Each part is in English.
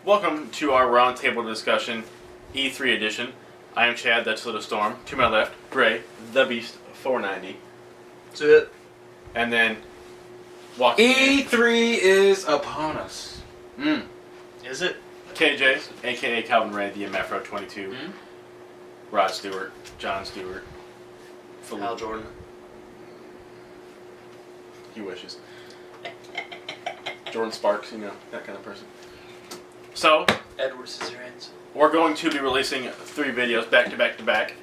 Welcome to our roundtable discussion, E3 edition. I am Chad, that's Little Storm. To my left, Gray, the Beast 490. That's it. And then, walking E3 is upon us. Is it? KJ, aka Calvin Ray, the Mafro 22. Rod Stewart, John Stewart. Hal Jordan. He wishes. Jordan Sparks, that kind of person. So, Edward Scissorhands. we're going to be releasing 3 videos back to back to back.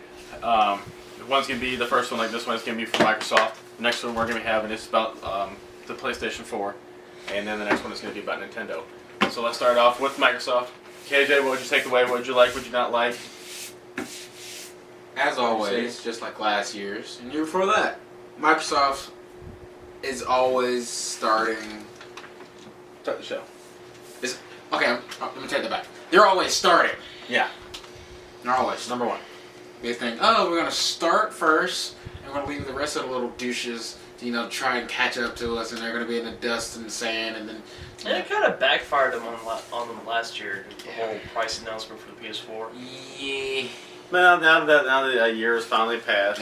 One's going to be the first one, like this one is going to be from Microsoft. The next one we're going to be having is about the PlayStation 4. And then the next one is going to be about Nintendo. So let's start off with Microsoft. KJ, what would you take away? What would you like? What would you not like? As always, just like last year's, and year before that, Microsoft is always starting. Start the show. Okay, let me take that back. They're always starting. Yeah. They're always Number 1. They think, oh, we're gonna start first, and we're gonna leave the rest of the little douches to, try and catch up to us, and they're gonna be in the dust and sand, and then. And it kind of backfired them on them last year. The whole price announcement for the PS4. Yeah. Well, now that a year has finally passed,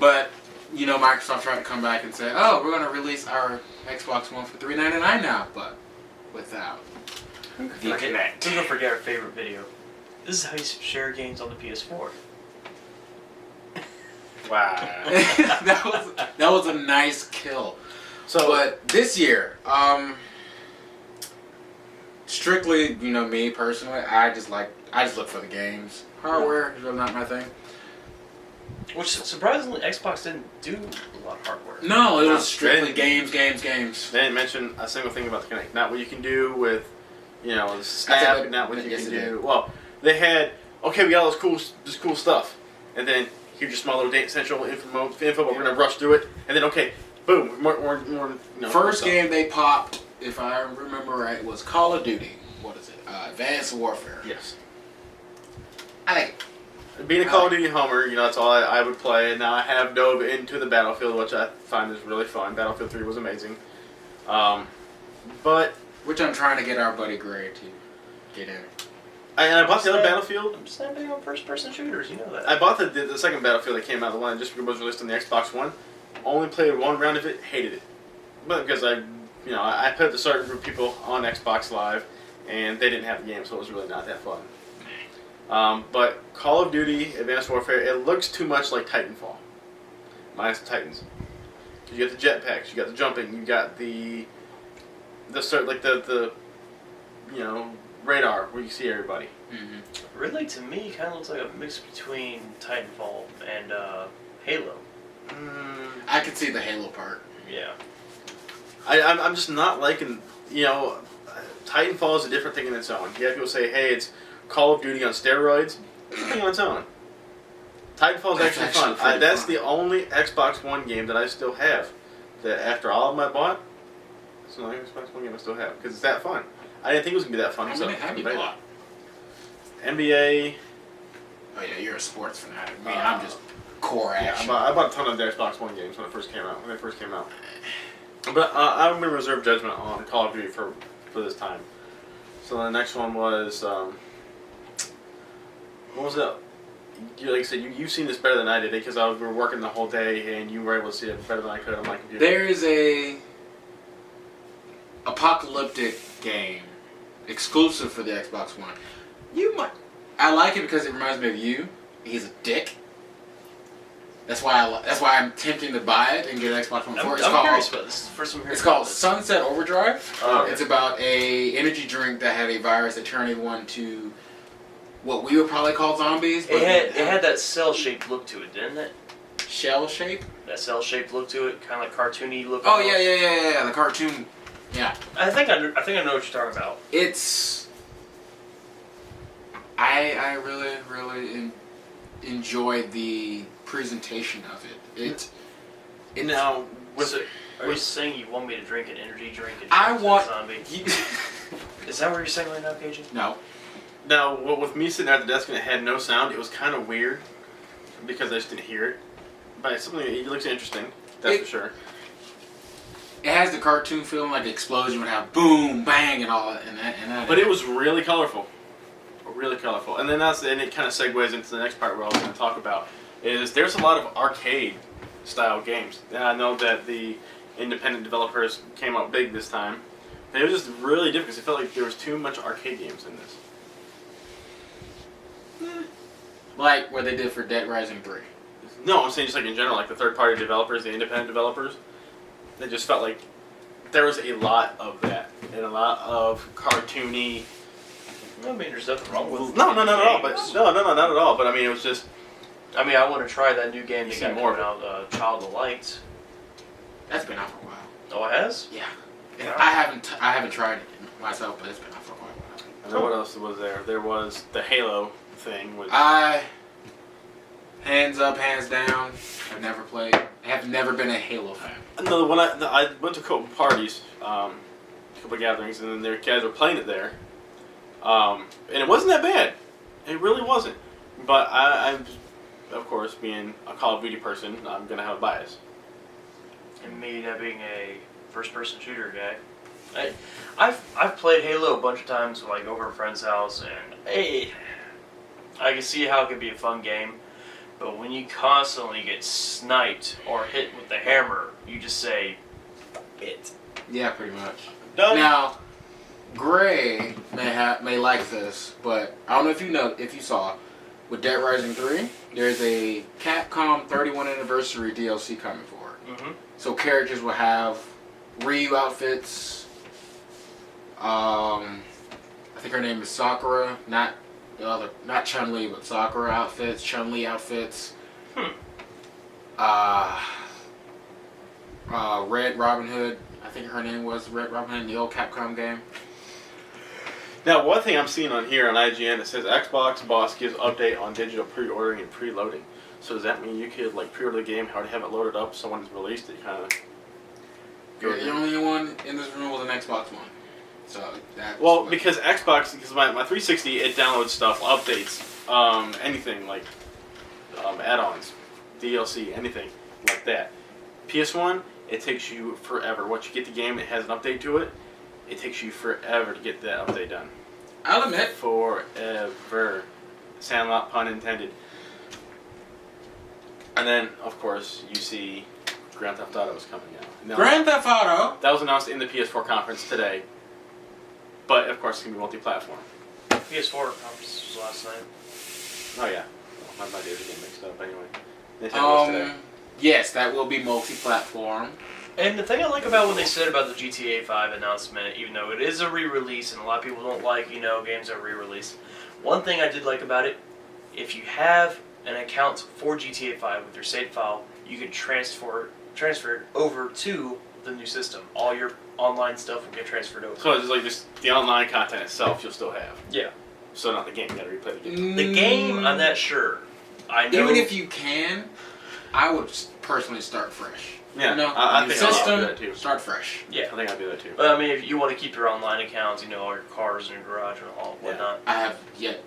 But Microsoft tried to come back and say, oh, we're gonna release our Xbox One for $399 now, but without. Who's gonna forget our favorite video? This is how you share games on the PS4. wow. that was a nice kill. So, But this year, strictly, me personally, I just look for the games. Hardware is really not my thing. Which, surprisingly, Xbox didn't do a lot of hardware. No, it No, was strictly they- games. they didn't mention a single thing about the Kinect. Not what you can do with, the snap, not what you yes, can it do. did. Well, they had, okay, we got all this cool stuff. And then, here's your small little Data Central info, but we're going to rush through it. And then, okay, boom, more First stuff. game they popped, if I remember right, was Call of Duty. What is it? Advanced Warfare. Yes. I like it. Being a Call of Duty homer, that's all I would play. And now I have dove into the Battlefield, which I find is really fun. Battlefield 3 was amazing. But Which I'm trying to get our buddy Gray to get in. I bought the other Battlefield. I'm just not big on first-person shooters, you know that. I bought the second Battlefield that came out, the one that just was released on the Xbox One. Only played one round of it, hated it. But because I played with a certain group of people on Xbox Live, and they didn't have the game, so it was really not that fun. But Call of Duty Advanced Warfare, it looks too much like Titanfall, minus the Titans. You got the jetpacks, you got the jumping, you got the radar where you see everybody. Mm-hmm. Really, to me, it kind of looks like a mix between Titanfall and Halo. I could see the Halo part. Yeah. I'm just not liking, Titanfall is a different thing in its own. You have people say, hey, it's Call of Duty on steroids. It's a thing on its own. Titanfall is actually fun. That's fun. the only Xbox One game that I still have. That after all of them I bought, it's the only Xbox One game I still have. Because it's that fun. I didn't think it was going to be that fun. How many have you bought? NBA. Oh yeah, you're a sports fanatic. Me, I'm just core Yeah, action. I bought a ton of the Xbox One games when they first came out. But I'm going to reserve judgment on Call of Duty for this time. So the next one was, what was it? Like I said, you've seen this better than I did because we were working the whole day and you were able to see it better than I could on my computer. There is a apocalyptic game exclusive for the Xbox One. I like it because it reminds me of you. He's a dick. That's why I'm tempting to buy it and get an Xbox One 4. I'm curious about this. First time It's called Sunset Overdrive. Oh, okay. It's about a energy drink that had a virus that turned everyone to what we would probably call zombies. But It had that cell-shaped look to it, didn't it? shell shape. That cell-shaped look to it, kind of like cartoony look. Oh yeah, the cartoon. Yeah. I think I know what you're talking about. It's. I really enjoyed the presentation of it. Now, was it? Are you saying you want me to drink an energy drink and I turn into a want. zombie? Is that what you're saying right now, KJ? No. Now, with me sitting at the desk and it had no sound, it was kind of weird because I just didn't hear it. But it's something. It looks interesting. That's for sure. it has the cartoon feeling, like the explosion would have boom, bang, and all that. And that But it was really colorful. Really colorful. And then it kind of segues into the next part where I was going to talk about is there's a lot of arcade style games. And I know that the independent developers came out big this time. And it was just really different because it felt like there was too much arcade games in this. like what they did for Dead Rising 3. No, I'm saying just like in general, like the third party developers, the independent developers, they just felt like there was a lot of that. And a lot of cartoony. I mean, there's nothing wrong with No, not at all. But not at all. But I mean, it was just. I mean, I want to try that new game You that see got more coming out, Child of Light. That's been out for a while. Oh, it has? Yeah. And Yeah. I haven't tried it myself, but it's been out for a while. And then what else was there? There was the Halo thing. Which, Hands up, hands down, I've never played. I have never been a Halo fan. no, when I went to a couple parties, a couple gatherings, and then their guys were playing it there. And it wasn't that bad. It really wasn't. But I'm, of course, being a Call of Duty person, I'm going to have a bias. And me not being a first-person shooter guy. I've played Halo a bunch of times, like over a friend's house, and hey, I can see how it could be a fun game. But when you constantly get sniped or hit with the hammer, you just say, it. Yeah, pretty much. Done. Now, Gray may like this, but I don't know if you saw, with Dead Rising 3, there's a Capcom 31 anniversary DLC coming for it. Mm-hmm. So characters will have Ryu outfits. I think her name is Sakura, not Chun-Li, but Sakura outfits, Chun-Li outfits. Red Robin Hood. I think her name was Red Robin Hood in the old Capcom game. Now, one thing I'm seeing on here on IGN, it says Xbox boss gives update on digital pre-ordering and preloading. So does that mean you could like pre-order the game, already have it loaded up, so when it's released, it kind of... You're the only one in this room with an Xbox One. So that's because Xbox, because my 360, it downloads stuff, updates, anything like add-ons, DLC, anything like that. PS1, it takes you forever. Once you get the game, it has an update to it. It takes you forever to get that update done. I'll admit. Forever. Sandlot, pun intended. And then, of course, you see Grand Theft Auto is coming out. Now, Grand Theft Auto. that was announced in the PS4 conference today. But, of course, it's going to be multi-platform. PS4 conference was last night. Oh, yeah. Well, my days are getting mixed up anyway. Nintendo was today. Yes, that will be multi-platform. And the thing I like about what they said about the GTA 5 announcement, even though it is a re-release, and a lot of people don't like, games that are re-released, one thing I did like about it, if you have an account for GTA 5 with your save file, you can transfer it over to the new system. All your online stuff will get transferred over. So it's like just the online content itself you'll still have. Yeah. So not the game, you gotta replay the game. The game, I'm not sure. I know. Even if you can, I would personally start fresh. Yeah, I think system, I'll do that too. start fresh. Yeah. I think I'll do that too. But I mean, if you want to keep your online accounts, all your cars in your garage and all whatnot. I have yet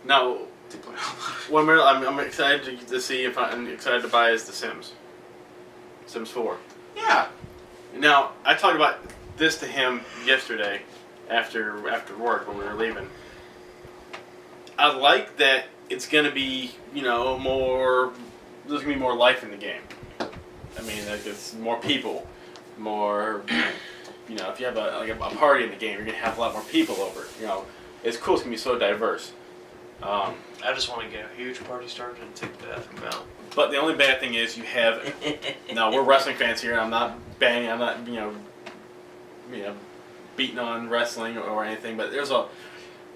Now, to play. what I'm excited to see if I'm excited to buy is The Sims. Sims 4. Yeah. Now, I talked about this to him yesterday after work when we were leaving. I like that it's going to be, more... There's going to be more life in the game. I mean, like it's more people, more... if you have a party in the game, you're going to have a lot more people over. It's cool. It's going to be so diverse. I just want to get a huge party started and take the bathroom out. But the only bad thing is you have... No, we're wrestling fans here. I'm not banging. I'm not, beating on wrestling or anything. But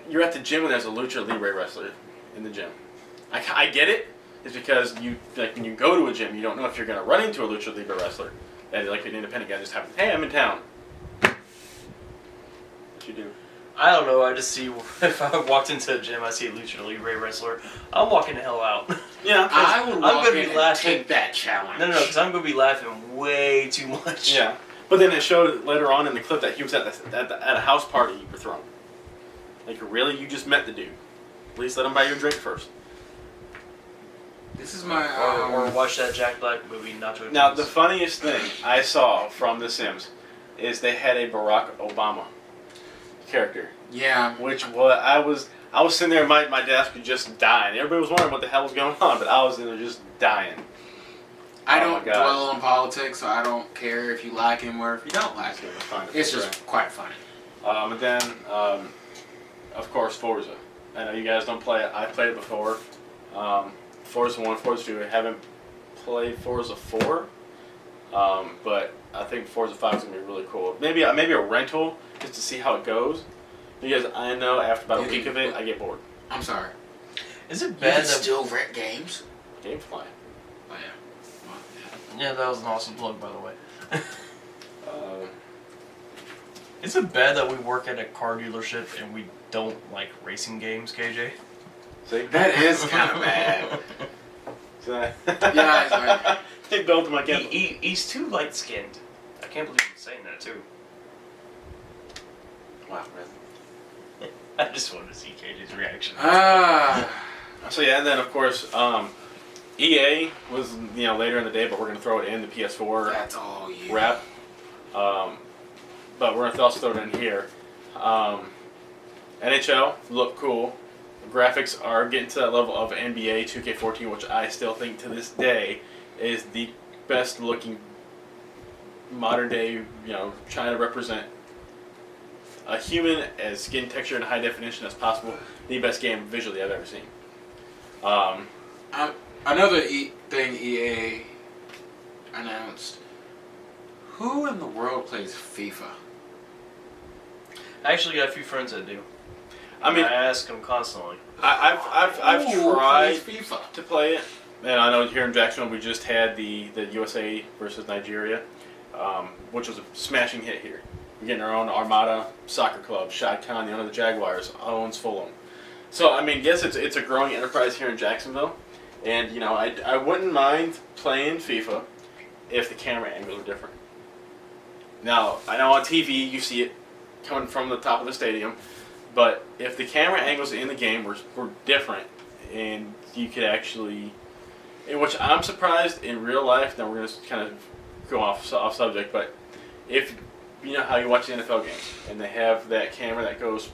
you're at the gym and there's a Lucha Libre wrestler in the gym. I get it. It's because when you go to a gym, you don't know if you're going to run into a Lucha Libre wrestler. And like an independent guy just happens, hey, I'm in town. What you do? I don't know. I just see if I walked into a gym, I see a Lucha Libre wrestler. I'm walking the hell out. Yeah, I would walk gonna in be and laughing. take that challenge. No, because I'm gonna be laughing way too much. Yeah, but then it showed later on in the clip that he was at a house party you were throwing. Like, really, you just met the dude. At least let him buy you a drink first. This is my or watch that Jack Black movie, Not to Now, the funniest thing I saw from The Sims is they had a Barack Obama character. Yeah. Which I was sitting there, my desk was just dying. Everybody was wondering what the hell was going on, but I was in there just dying. I Oh don't my God. dwell on politics, so I don't care if you like him or if you don't like him. It's just quite funny. And then, of course, Forza. I know you guys don't play it. I played it before. Forza 1, Forza 2. I haven't played Forza 4. But I think Forza 5 is going to be really cool. Maybe a rental just to see how it goes. Because I know after about a week of it, I get bored. I'm sorry. Is it You bad can that still rent games? Gamefly. Oh, yeah. Well, Yeah, that was an awesome plug, by the way. Uh, Is it bad that we work at a car dealership and we don't like racing games, KJ? see? that is kind of bad. Yeah, Yeah, they built him again. He's too light-skinned. I can't believe he's saying that, too. Wow, really? I just wanted to see KJ's reaction. So yeah, and then of course, EA was later in the day, but we're gonna throw it in the PS4 That's all you. wrap. But we're gonna also throw it in here. NHL look cool. The graphics are getting to that level of NBA 2K14, which I still think to this day is the best looking modern day. Trying to represent a human as skin texture and high definition as possible. The best game visually I've ever seen. Another thing EA announced. Who in the world plays FIFA? I actually got a few friends that do. I mean, I ask them constantly. I've Who tried plays FIFA? to play it, and I know here in Jacksonville we just had the USA versus Nigeria, which was a smashing hit here. We're getting our own Armada soccer club. Shad Khan, the owner of the Jaguars, owns Fulham. So I mean, yes, it's a growing enterprise here in Jacksonville, and I wouldn't mind playing FIFA if the camera angles are different. Now I know on TV you see it coming from the top of the stadium, but if the camera angles in the game were different, and you could actually, in which I'm surprised in real life. Now we're gonna kind of go off subject, but if you know how you watch the NFL games and they have that camera that goes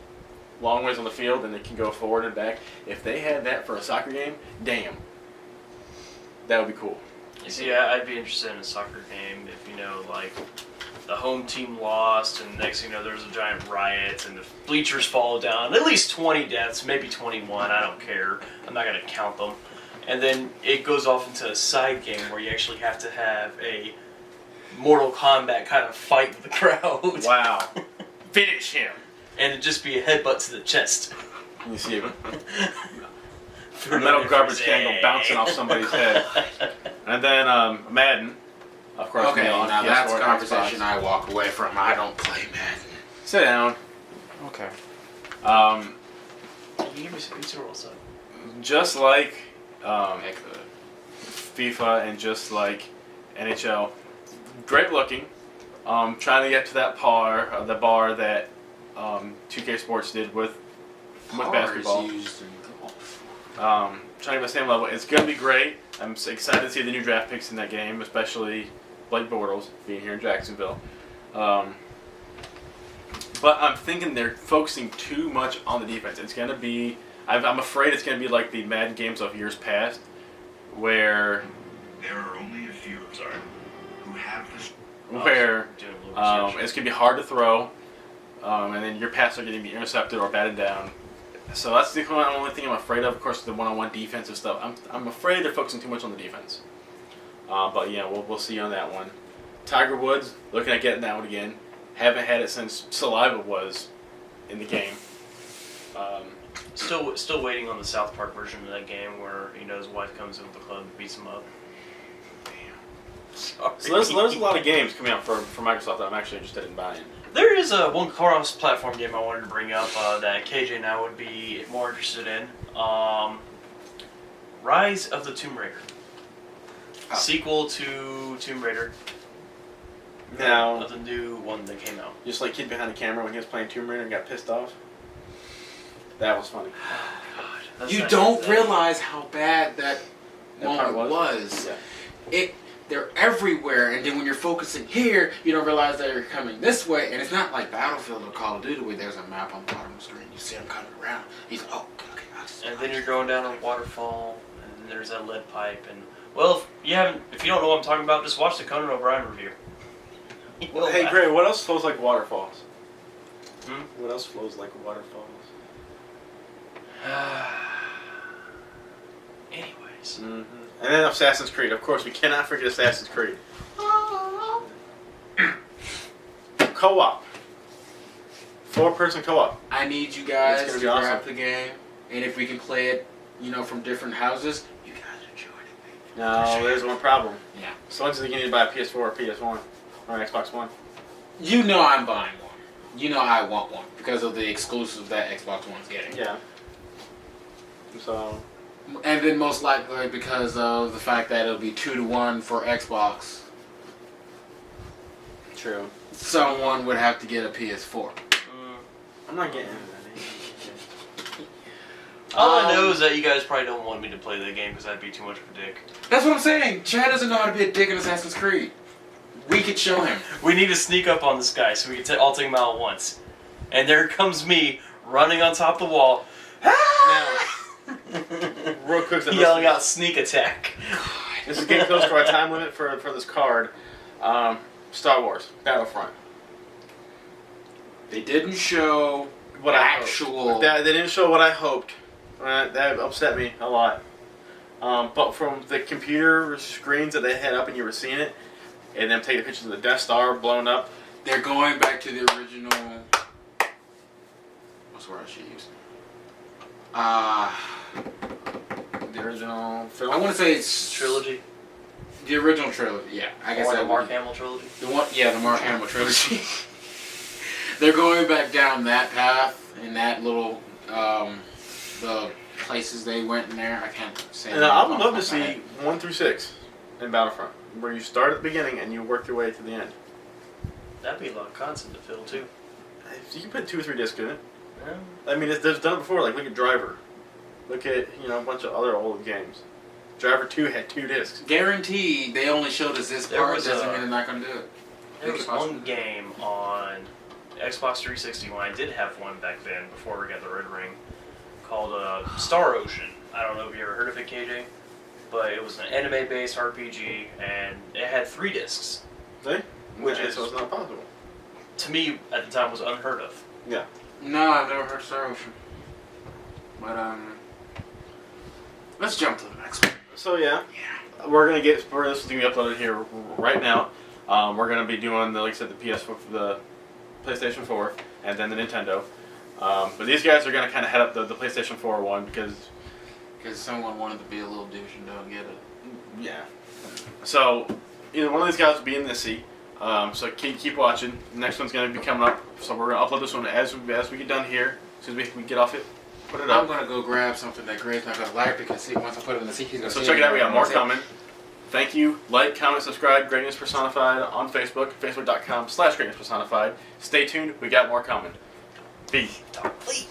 long ways on the field and it can go forward and back. If they had that for a soccer game, damn, that would be cool. You see, I'd be interested in a soccer game if, like, the home team lost and next thing you know there's a giant riot and the bleachers fall down. At least 20 deaths, maybe 21, I don't care. I'm not going to count them. And then it goes off into a side game where you actually have to have a Mortal Kombat kind of fight with the crowd. Wow. Finish him. And it'd just be a headbutt to the chest. You see a metal garbage can go bouncing off somebody's head. And then Madden, of course. Okay, on now PS4 that's a and conversation Xbox. I walk away from. I don't play Madden. Sit down. Okay. You give me some pizza rolls up. Just like Heck, FIFA and just like NHL, great looking. Trying to get to that the bar that 2K Sports did with basketball. Used in golf. Trying to get the same level. It's going to be great. I'm excited to see the new draft picks in that game, especially Blake Bortles being here in Jacksonville. But I'm thinking they're focusing too much on the defense. It's going to be, I'm afraid it's going to be like the Madden games of years past, where There are only a few, who have this. it's going to be hard to throw, and then your passes are going to be intercepted or batted down. So that's the only thing I'm afraid of. Of course, the one-on-one defensive stuff. I'm afraid they're focusing too much on the defense. But yeah, we'll see on that one. Tiger Woods, looking at getting that one again. Haven't had it since Saliva was in the game. Still waiting on the South Park version of that game where his wife comes in with the club and beats him up. Sorry. So there's a lot of games coming out for Microsoft that I'm actually interested in buying. There is one cross-platform game I wanted to bring up that KJ and I would be more interested in. Rise of the Tomb Raider. Oh. Sequel to Tomb Raider. Now, Of the new one that came out. just like Kid Behind the Camera when he was playing Tomb Raider and got pissed off. That was funny. God, that's You not don't good. realize how bad that part was. Yeah. They're everywhere, and then when you're focusing here, you don't realize that you're coming this way, and it's not like Battlefield or Call of Duty where there's a map on the bottom of the screen. You see them coming around. He's like, oh, okay. And then you're going down a waterfall, and there's that lead pipe, and well, if you don't know what I'm talking about, just watch the Conan O'Brien review. Hey, Gray, what else flows like waterfalls? Hmm? What else flows like waterfalls? Anyways. Mm-hmm. And then Assassin's Creed. Of course, we cannot forget Assassin's Creed. Co-op. 4-person co-op. I need you guys It's to gonna be grab awesome. the game, and if we can play it, from different houses, you guys are joining me. No, there's one problem. Yeah. Someone's going to need to buy a PS4 or PS1 or Xbox One. You know I'm buying one. You know I want one because of the exclusives that Xbox One's getting. Yeah. So. And then most likely because of the fact that it'll be 2-to-1 for Xbox, True. someone would have to get a PS4. I'm not getting into that. All I know is that you guys probably don't want me to play the game because I'd be too much of a dick. That's what I'm saying. Chad doesn't know how to be a dick in Assassin's Creed. We could show him. We need to sneak up on this guy so we can all take him out at once. And there comes me running on top of the wall. Real quick, Yelling out sneak attack. This is getting close to our time limit for this card. Star Wars Battlefront. They didn't show What actual. they didn't show what I hoped. That upset me a lot. But from the computer screens that they had up and you were seeing it, and them taking pictures of the Death Star blown up. They're going back to the original. What's the word I should use? The original film. I want to say it's Trilogy. the original trilogy. Yeah, I guess Or that the Mark would be- Hamill trilogy. The one, yeah, the Mark Hamill trilogy. They're going back down that path in that little the places they went in there. I can't say. And I would love to see 1 through 6 in Battlefront, where you start at the beginning and you work your way to the end. That'd be a lot of content to fill too. You can put 2 or 3 discs in it. Yeah. I mean, they've done it before. Like, look at Driver. Look at, a bunch of other old games. Driver 2 had 2 discs. Guaranteed, they only showed us this There part. was Doesn't a- mean they're not gonna do it. There was one game on Xbox 360 when I did have one back then before we got the Red Ring called Star Ocean. I don't know if you ever heard of it, KJ, but it was an anime-based RPG and it had 3 discs. See? Which Yeah, is- so it's not possible. To me, at the time, was unheard of. Yeah. No, I've never heard Star Ocean. But let's jump to the next one. So yeah, this is gonna be uploaded here right now. We're gonna be doing like I said, the PS4, the PlayStation 4, and then the Nintendo. But these guys are gonna kind of head up the PlayStation 4 one because someone wanted to be a little douche and don't get it. yeah. So either one of these guys will be in this seat. So keep watching. The next one's gonna be coming up. So we're gonna upload this one as we get done here. As soon as we get off it, put it I'm up. gonna go grab something that Gray's not gonna like because once I put it in the seat, he's gonna So see check it out. We got more See coming. Thank you. Like, comment, subscribe. Greatness Personified on Facebook. Facebook.com/GreatnessPersonified. Stay tuned. We got more coming. Peace. Please.